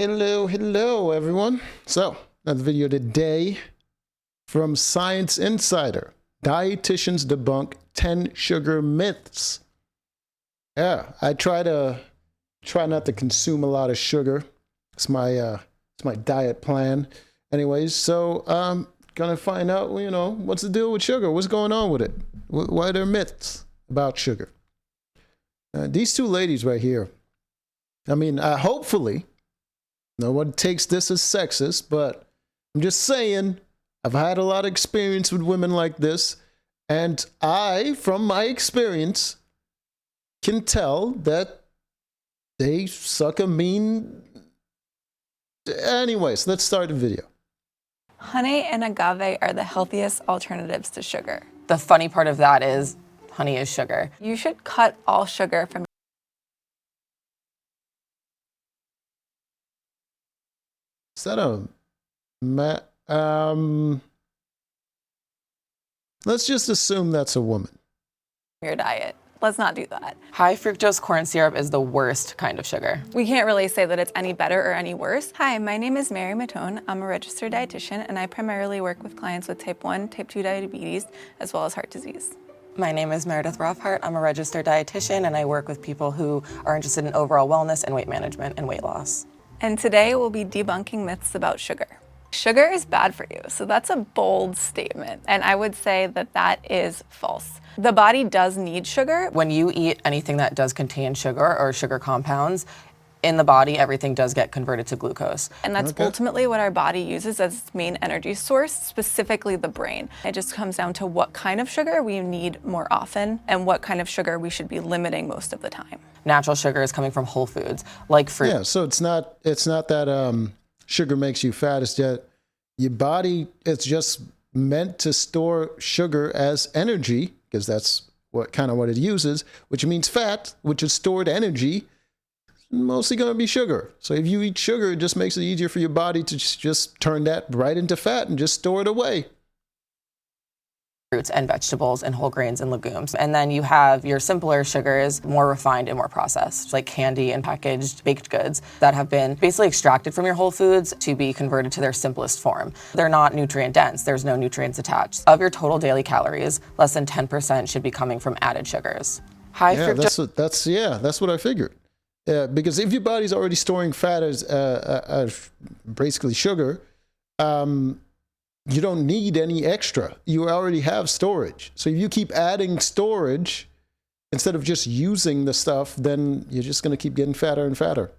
Hello, everyone. So, another video today from Science Insider. Dietitians debunk 10 sugar myths. Yeah, I try not to consume a lot of sugar. It's my diet plan. Anyways, so I'm gonna find out, what's the deal with sugar? What's going on with it? Why are there myths about sugar? These two ladies right here. I mean, hopefully, no one takes this as sexist, but I'm just saying, I've had a lot of experience with women like this, and I, from my experience, can tell that they suck a mean... Anyways, let's start the video. Honey and agave are the healthiest alternatives to sugar. The funny part of that is honey is sugar. You should cut all sugar from Is that let's just assume that's a woman. your diet. Let's not do that. High fructose corn syrup is the worst kind of sugar. We can't really say that it's any better or any worse. Hi, my name is Mary Matone. I'm a registered dietitian, and I primarily work with clients with type 1, type 2 diabetes, as well as heart disease. My name is Meredith Rothhart. I'm a registered dietitian, and I work with people who are interested in overall wellness and weight management and weight loss. And today we'll be debunking myths about sugar. Sugar is bad for you, so that's a bold statement, and I would say that that is false. The body does need sugar. When you eat anything that does contain sugar or sugar compounds, in the body, everything does get converted to glucose. And that's ultimately what our body uses as its main energy source, specifically the brain. It just comes down to what kind of sugar we need more often and what kind of sugar we should be limiting most of the time. Natural sugar is coming from whole foods, like fruit. Yeah, so it's not that sugar makes you fat. It's that your body, it's just meant to store sugar as energy, because that's what it uses, which means fat, which is stored energy, mostly going to be sugar. So if you eat sugar, it just makes it easier for your body to just turn that right into fat and just store it away. Fruits and vegetables and whole grains and legumes. And then you have your simpler sugars, more refined and more processed, like candy and packaged baked goods that have been basically extracted from your whole foods to be converted to their simplest form. They're not nutrient dense. There's no nutrients attached. Of your total daily calories, less than 10% should be coming from added sugars. High fructose. That's what I figured. Yeah, because if your body's already storing fat as basically sugar, you don't need any extra. You already have storage. So if you keep adding storage instead of just using the stuff, then you're just going to keep getting fatter and fatter.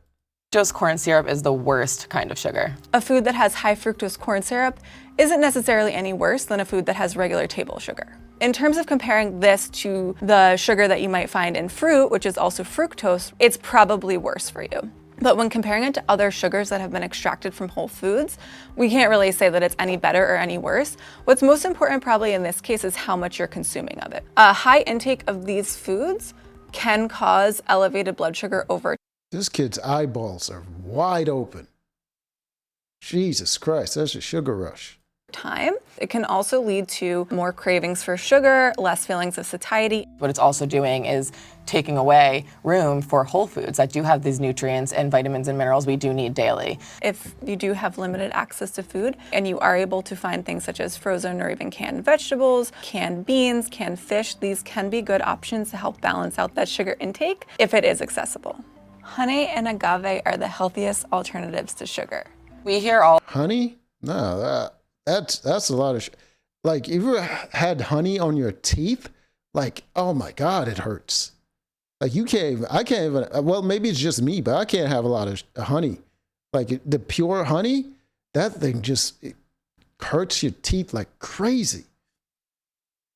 Fructose corn syrup is the worst kind of sugar. A food that has high fructose corn syrup isn't necessarily any worse than a food that has regular table sugar. In terms of comparing this to the sugar that you might find in fruit, which is also fructose, it's probably worse for you. But when comparing it to other sugars that have been extracted from whole foods, we can't really say that it's any better or any worse. What's most important probably in this case is how much you're consuming of it. A high intake of these foods can cause elevated blood sugar over. This kid's eyeballs are wide open. Jesus Christ, that's a sugar rush. Time. It can also lead to more cravings for sugar, less feelings of satiety. What it's also doing is taking away room for whole foods that do have these nutrients and vitamins and minerals we do need daily. If you do have limited access to food and you are able to find things such as frozen or even canned vegetables, canned beans, canned fish, these can be good options to help balance out that sugar intake if it is accessible. Honey and agave are the healthiest alternatives to sugar. We hear all honey? No, that's a lot of like, if you ever had honey on your teeth, like, oh my God, it hurts. Like I can't even, well, maybe it's just me, but I can't have a lot of honey. Like the pure honey, that thing just it hurts your teeth like crazy.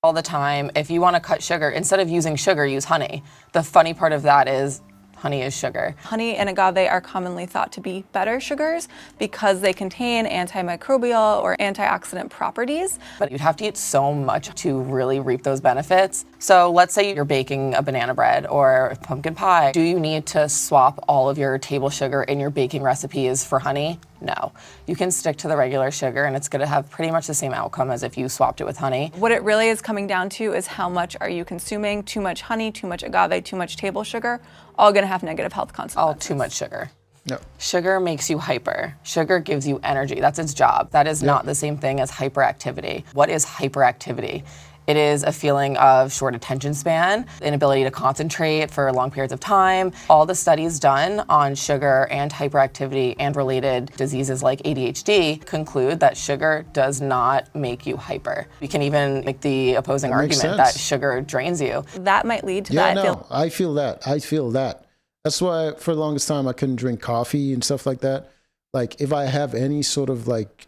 All the time, if you want to cut sugar, instead of using sugar, use honey. The funny part of that is honey is sugar. Honey and agave are commonly thought to be better sugars because they contain antimicrobial or antioxidant properties. But you'd have to eat so much to really reap those benefits. So let's say you're baking a banana bread or pumpkin pie. Do you need to swap all of your table sugar in your baking recipes for honey? No. You can stick to the regular sugar and it's going to have pretty much the same outcome as if you swapped it with honey. What it really is coming down to is how much are you consuming? Too much honey, too much agave, too much table sugar, all going to have negative health consequences. All too much sugar. No. Sugar makes you hyper. Sugar gives you energy. That's its job. That is not the same thing as hyperactivity. What is hyperactivity? It is a feeling of short attention span, inability to concentrate for long periods of time. All the studies done on sugar and hyperactivity and related diseases like ADHD conclude that sugar does not make you hyper. We can even make the opposing argument that sugar drains you. That might lead to that. Yeah, no, I feel that. I feel that. That's why for the longest time I couldn't drink coffee and stuff like that. Like if I have any sort of like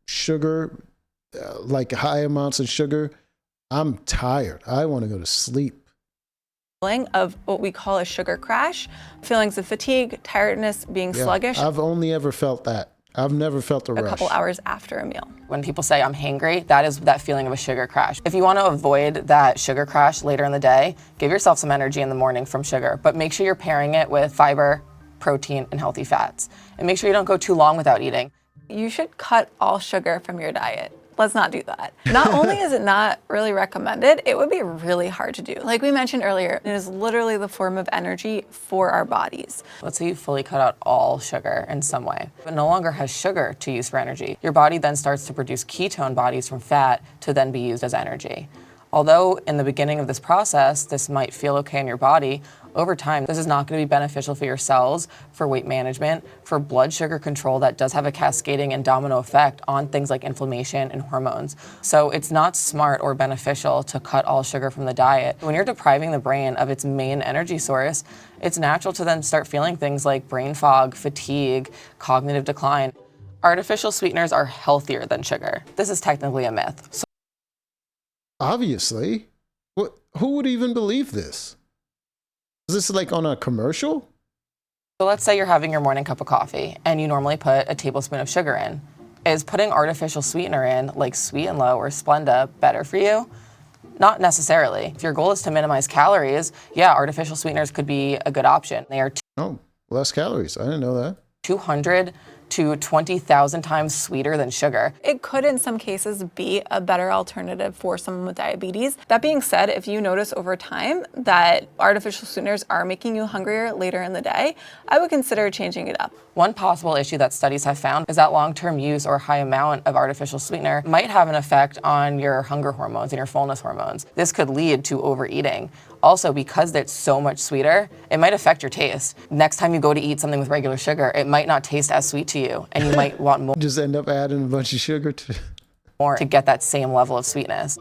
sugar, like high amounts of sugar, I'm tired. I want to go to sleep. Feeling of what we call a sugar crash, feelings of fatigue, tiredness, being sluggish. I've only ever felt that. I've never felt a rush. A couple hours after a meal. When people say I'm hangry, that is that feeling of a sugar crash. If you want to avoid that sugar crash later in the day, give yourself some energy in the morning from sugar, but make sure you're pairing it with fiber, protein, and healthy fats. And make sure you don't go too long without eating. You should cut all sugar from your diet. Let's not do that. Not only is it not really recommended, it would be really hard to do. Like we mentioned earlier, it is literally the form of energy for our bodies. Let's say you fully cut out all sugar in some way, but no longer has sugar to use for energy. Your body then starts to produce ketone bodies from fat to then be used as energy. Although in the beginning of this process, this might feel okay in your body, over time, this is not going to be beneficial for your cells, for weight management, for blood sugar control that does have a cascading and domino effect on things like inflammation and hormones. So it's not smart or beneficial to cut all sugar from the diet. When you're depriving the brain of its main energy source, it's natural to then start feeling things like brain fog, fatigue, cognitive decline. Artificial sweeteners are healthier than sugar. This is technically a myth. Obviously. Who would even believe this? Is this like on a commercial? So let's say you're having your morning cup of coffee and you normally put a tablespoon of sugar in. Is putting artificial sweetener in, like Sweet and Low or Splenda, better for you? Not necessarily. If your goal is to minimize calories, yeah, artificial sweeteners could be a good option. They are Less calories. I didn't know that. 200 to 20,000 times sweeter than sugar. It could in some cases be a better alternative for someone with diabetes. That being said, if you notice over time that artificial sweeteners are making you hungrier later in the day, I would consider changing it up. One possible issue that studies have found is that long-term use or high amount of artificial sweetener might have an effect on your hunger hormones and your fullness hormones. This could lead to overeating. Also, because it's so much sweeter, it might affect your taste. Next time you go to eat something with regular sugar, it might not taste as sweet to you, and you might want more. Just end up adding a bunch of sugar to get that same level of sweetness.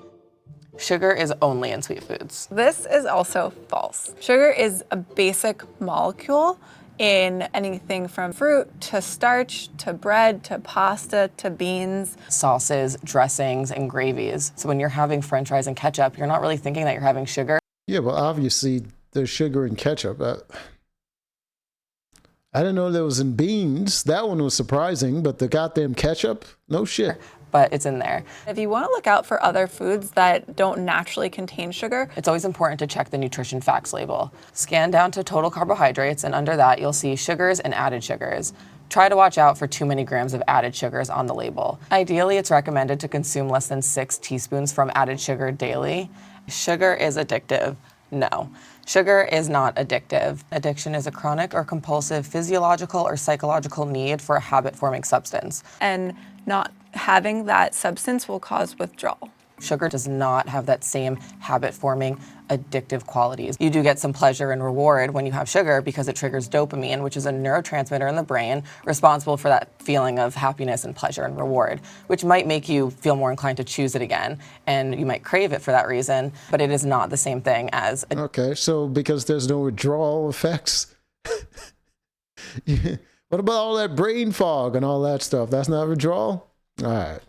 Sugar is only in sweet foods. This is also false. Sugar is a basic molecule in anything from fruit to starch to bread to pasta to beans. Sauces, dressings, and gravies. So when you're having French fries and ketchup, you're not really thinking that you're having sugar. Yeah, well, obviously there's sugar in ketchup. I didn't know there was in beans. That one was surprising, but the goddamn ketchup? No shit. But it's in there. If you want to look out for other foods that don't naturally contain sugar, it's always important to check the nutrition facts label. Scan down to total carbohydrates, and under that you'll see sugars and added sugars. Try to watch out for too many grams of added sugars on the label. Ideally, it's recommended to consume less than 6 teaspoons from added sugar daily. Sugar is addictive. No. Sugar is not addictive. Addiction is a chronic or compulsive physiological or psychological need for a habit-forming substance. And not having that substance will cause withdrawal. Sugar does not have that same habit-forming addictive qualities. You do get some pleasure and reward when you have sugar because it triggers dopamine, which is a neurotransmitter in the brain responsible for that feeling of happiness and pleasure and reward, which might make you feel more inclined to choose it again, and you might crave it for that reason, but it is not the same thing as... Okay, so because there's no withdrawal effects, what about all that brain fog and all that stuff? That's not withdrawal? All right.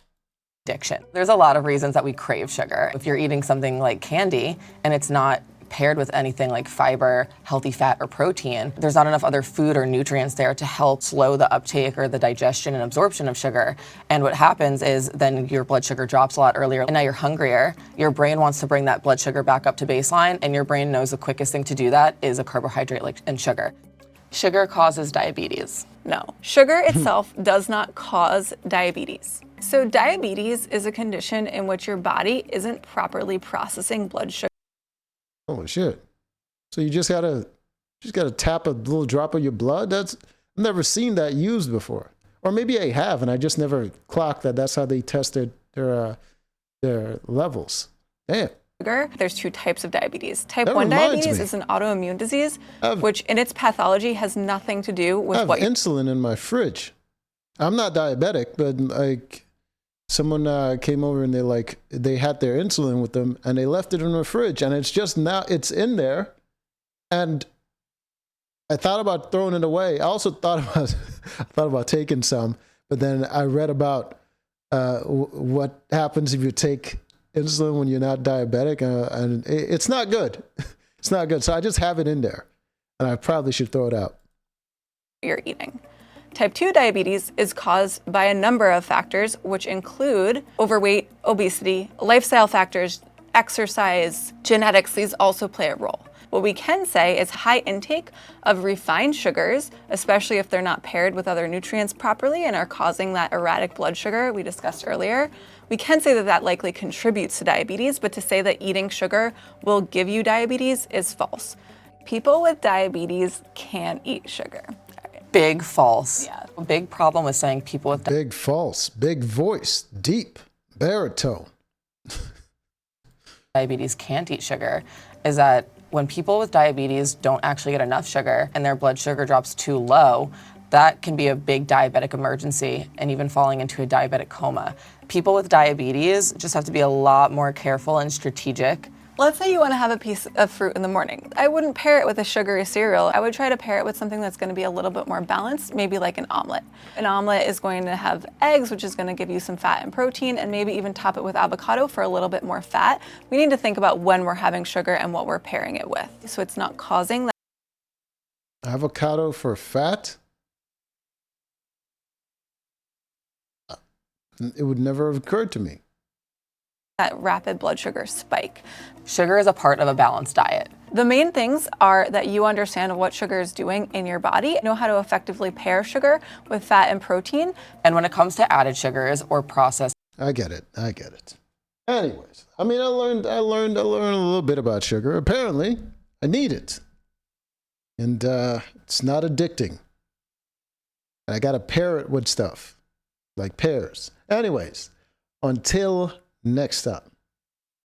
Addiction. There's a lot of reasons that we crave sugar. If you're eating something like candy and it's not paired with anything like fiber, healthy fat, or protein, there's not enough other food or nutrients there to help slow the uptake or the digestion and absorption of sugar. And what happens is then your blood sugar drops a lot earlier, and now you're hungrier. Your brain wants to bring that blood sugar back up to baseline, and your brain knows the quickest thing to do that is a carbohydrate and sugar. Sugar causes diabetes. No, sugar itself does not cause diabetes. So diabetes is a condition in which your body isn't properly processing blood sugar. Holy shit. So you just gotta tap a little drop of your blood? I've never seen that used before. Or maybe I have, and I just never clocked that that's how they tested their levels. Damn. Sugar. There's two types of diabetes. Type That 1 reminds diabetes me. is an autoimmune disease, I've- which in its pathology has nothing to do I with have what you're insulin in my fridge. I'm not diabetic, but like someone came over and they had their insulin with them and they left it in the fridge, and it's just now it's in there, and I thought about throwing it away. I also thought about taking some, but then I read about what happens if you take insulin when you're not diabetic, and it's not good. It's not good. So I just have it in there, and I probably should throw it out. eating. Type 2 diabetes is caused by a number of factors, which include overweight, obesity, lifestyle factors, exercise, genetics. These also play a role. What we can say is high intake of refined sugars, especially if they're not paired with other nutrients properly and are causing that erratic blood sugar we discussed earlier. We can say that that likely contributes to diabetes, but to say that eating sugar will give you diabetes is false. People with diabetes can eat sugar. Big false. Yeah. A big problem with saying people with Big false, big voice, deep baritone. diabetes can't eat sugar is that when people with diabetes don't actually get enough sugar and their blood sugar drops too low, that can be a big diabetic emergency and even falling into a diabetic coma. People with diabetes just have to be a lot more careful and strategic. Let's say you want to have a piece of fruit in the morning. I wouldn't pair it with a sugary cereal. I would try to pair it with something that's going to be a little bit more balanced, maybe like an omelet. An omelet is going to have eggs, which is going to give you some fat and protein, and maybe even top it with avocado for a little bit more fat. We need to think about when we're having sugar and what we're pairing it with, so it's not causing that. Avocado for fat? It would never have occurred to me. That rapid blood sugar spike. Sugar is a part of a balanced diet. The main things are that you understand what sugar is doing in your body, know how to effectively pair sugar with fat and protein. And when it comes to added sugars or processed, I get it. Anyways, I mean, I learned a little bit about sugar. Apparently, I need it. And it's not addicting. I got to pair it with stuff, like pears. Anyways, until next time.